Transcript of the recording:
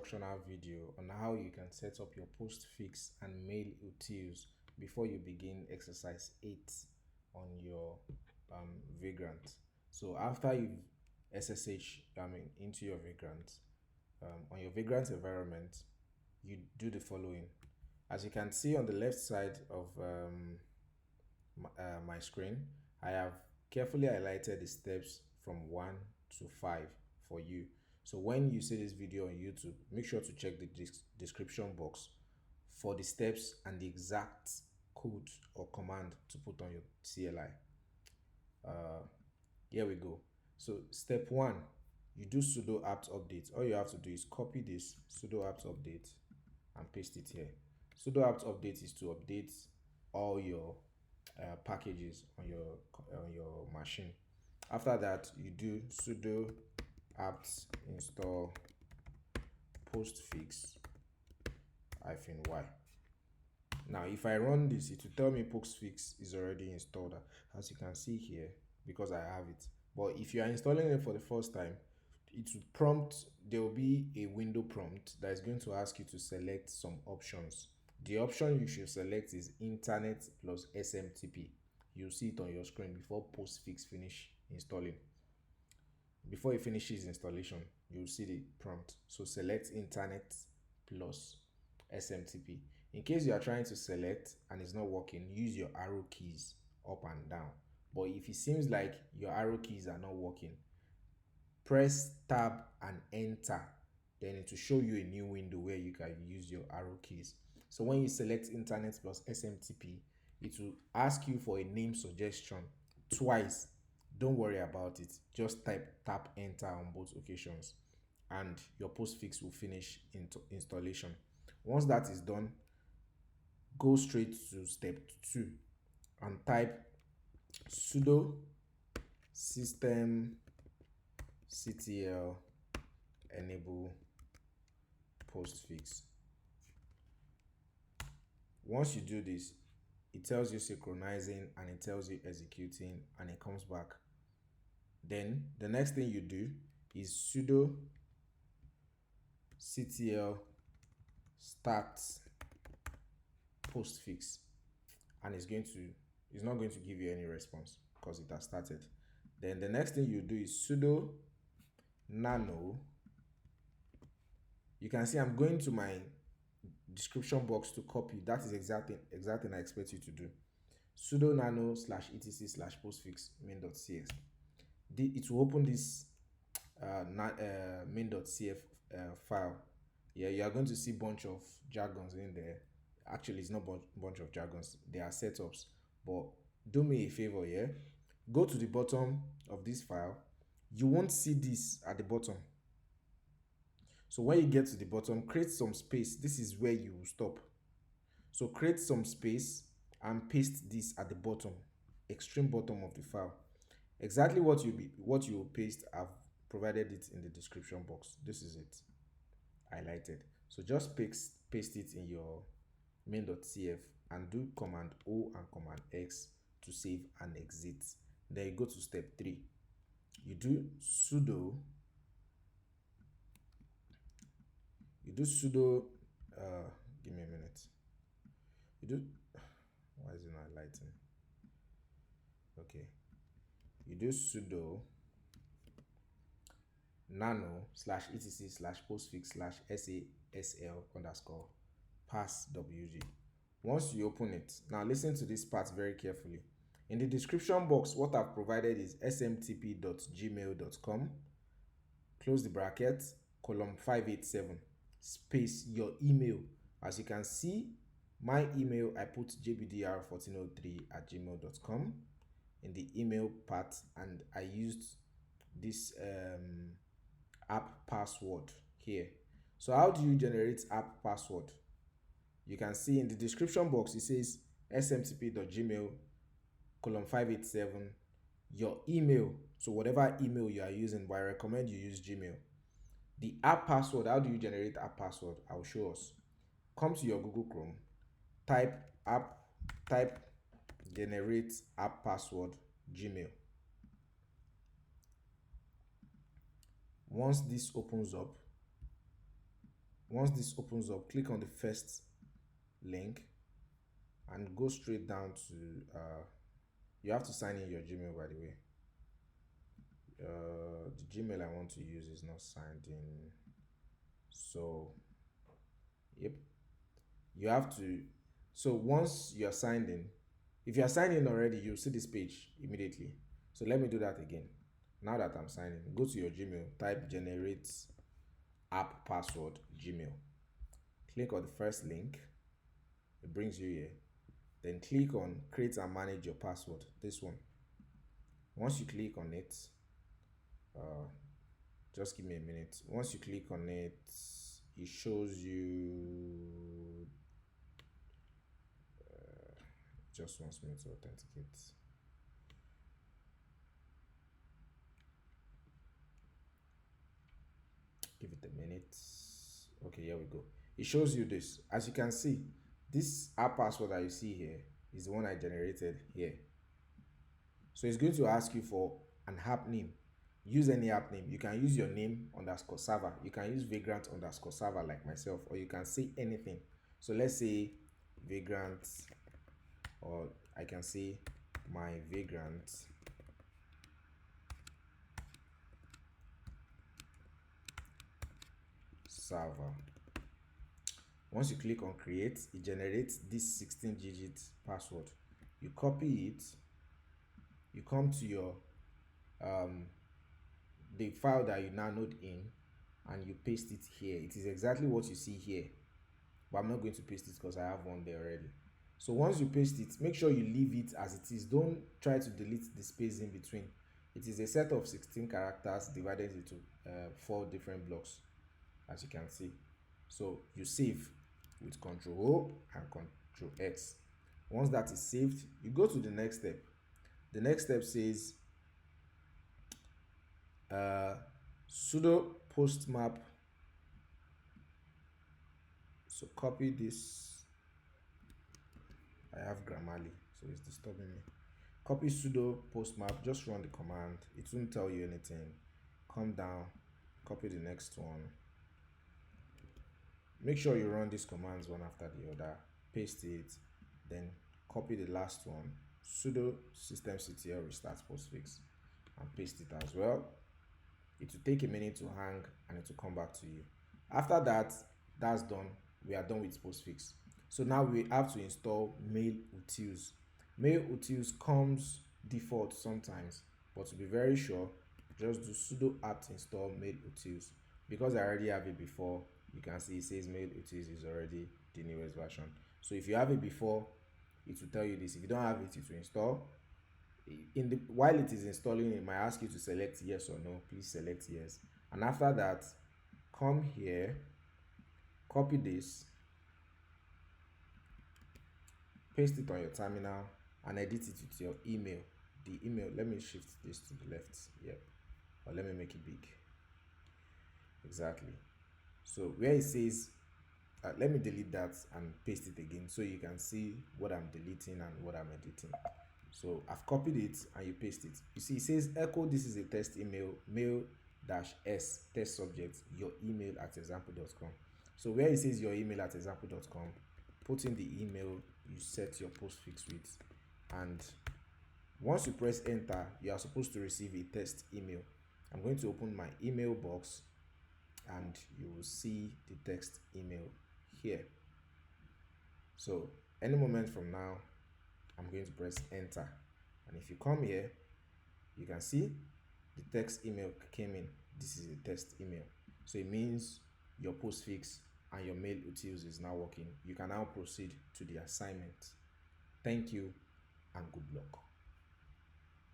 instructional video on how you can set up your postfix and mailutils before you begin exercise 8 on your vagrant. So after you've SSH into your vagrant, on your vagrant environment, you do the following. As you can see on the left side of my screen, I have carefully highlighted the steps from 1 to 5 for you. So when you see this video on YouTube, make sure to check the description box for the steps and the exact code or command to put on your CLI. Here we go. So step 1, you do sudo apt update. All you have to do is copy this sudo apt update and paste it here. Sudo apt update is to update all your packages on your machine. After that, you do sudo apt install postfix -y. Now if I run this, it will tell me postfix is already installed, as you can see here, because I have it. But if you are installing it for the first time, it will prompt, there will be a window prompt that is going to ask you to select some options. The option you should select is internet plus SMTP. You'll see it on your screen before postfix finish installing. Before it finishes installation, you'll see the prompt. So select internet plus SMTP. In case you are trying to select and it's not working, use your arrow keys up and down. But if it seems like your arrow keys are not working, press tab and enter. Then it will show you a new window where you can use your arrow keys. So when you select internet plus SMTP, it will ask you for a name suggestion twice. Don't worry about it. Just tap enter on both occasions and your postfix will finish into installation. Once that is done, go straight to step 2 and type sudo systemctl enable postfix. Once you do this, it tells you synchronizing and it tells you executing and it comes back. Then the next thing you do is sudo ctl start postfix, and it's not going to give you any response because it has started. Then the next thing you do is sudo nano. You can see I'm going to my description box to copy. That is exactly I expect you to do. Sudo nano /etc/postfix main.cf. It will open this main.cf file. Yeah, you are going to see bunch of jargons in there. Actually, it's not bunch of jargons. They are setups. But do me a favor, yeah. Go to the bottom of this file. You won't see this at the bottom. So when you get to the bottom, create some space. This is where you will stop. So create some space and paste this at the bottom, extreme bottom of the file. Exactly what you will paste, I've provided it in the description box. This is it, highlighted. So just paste it in your main.cf and do command O and command X to save and exit. Then you go to step 3. You do sudo give me a minute. Why is it not lighting? Okay. You do sudo nano /etc/postfix/sasl_pass.wg. Once you open it, now listen to this part very carefully. In the description box, what I've provided is smtp.gmail.com, close the bracket, column 587, space your email. As you can see, my email, I put jbdr1403@gmail.com in the email part, and I used this app password here. So how do you generate app password? You can see in the description box it says smtp.gmail:587, your email. So whatever email you are using, but I recommend you use Gmail. The app password, how do you generate app password? I'll show us. Come to your Google Chrome, type generate app password Gmail. Once this opens up, Once this opens up, click on the first link and go straight down to you have to sign in your Gmail, by the way. The Gmail I want to use is not signed in, so yep, you have to. So once you are signed in, if you are signed in already, you'll see this page immediately. So let me do that again. Now that I'm signed in, go to your Gmail, type generate app password Gmail, click on the first link, it brings you here. Then click on create and manage your password, this one. Once you click on it, just give me a minute. Once you click on it, it shows you just wants me to authenticate. Give it a minute. Okay, here we go. It shows you this. As you can see, this app password that you see here is the one I generated here. So it's going to ask you for an app name. Use any app name. You can use your name underscore server. You can use vagrant underscore server like myself, or you can say anything. So let's say vagrant, or I can say my vagrant server. Once you click on create, it generates this 16-digit password. You copy it, you come to your the file that you nanoed in, and you paste it here. It is exactly what you see here, but I'm not going to paste it because I have one there already. So once you paste it, make sure you leave it as it is. Don't try to delete the space in between. It is a set of 16 characters divided into 4 different blocks, as you can see. So you save with Ctrl O and Ctrl X. Once that is saved, you go to the next step. The next step says sudo postmap. So copy this. I have Grammarly, so it's disturbing me. Copy sudo postmap, just run the command. It won't tell you anything. Come down, copy the next one. Make sure you run these commands one after the other. Paste it, then copy the last one. Sudo systemctl restart postfix and paste it as well. It will take a minute to hang and it will come back to you. After that, that's done. We are done with postfix. So now we have to install mailutils. Mailutils comes default sometimes, but to be very sure, just do sudo apt install mailutils. Because I already have it before, you can see it says mailutils is already the newest version. So if you have it before, it will tell you this. If you don't have it, it will install. While it is installing, it might ask you to select yes or no. Please select yes. And after that, come here, copy this, paste it on your terminal, and edit it with your email. The email, let me shift this to the left. Yep. Or let me make it big. Exactly. So where it says let me delete that and paste it again so you can see what I'm deleting and what I'm editing. So I've copied it and you paste it. You see it says echo, this is a test email, mail-s test subject, your email at example.com. So where it says your email at example.com, put in the email you set your postfix with, and once you press enter, you are supposed to receive a test email. I'm going to open my email box and you will see the text email here. So any moment from now, I'm going to press enter, and if you come here, you can see the text email came in. This is a test email, so it means your postfix and your mailutils is now working. You can now proceed to the assignment. Thank you and good luck.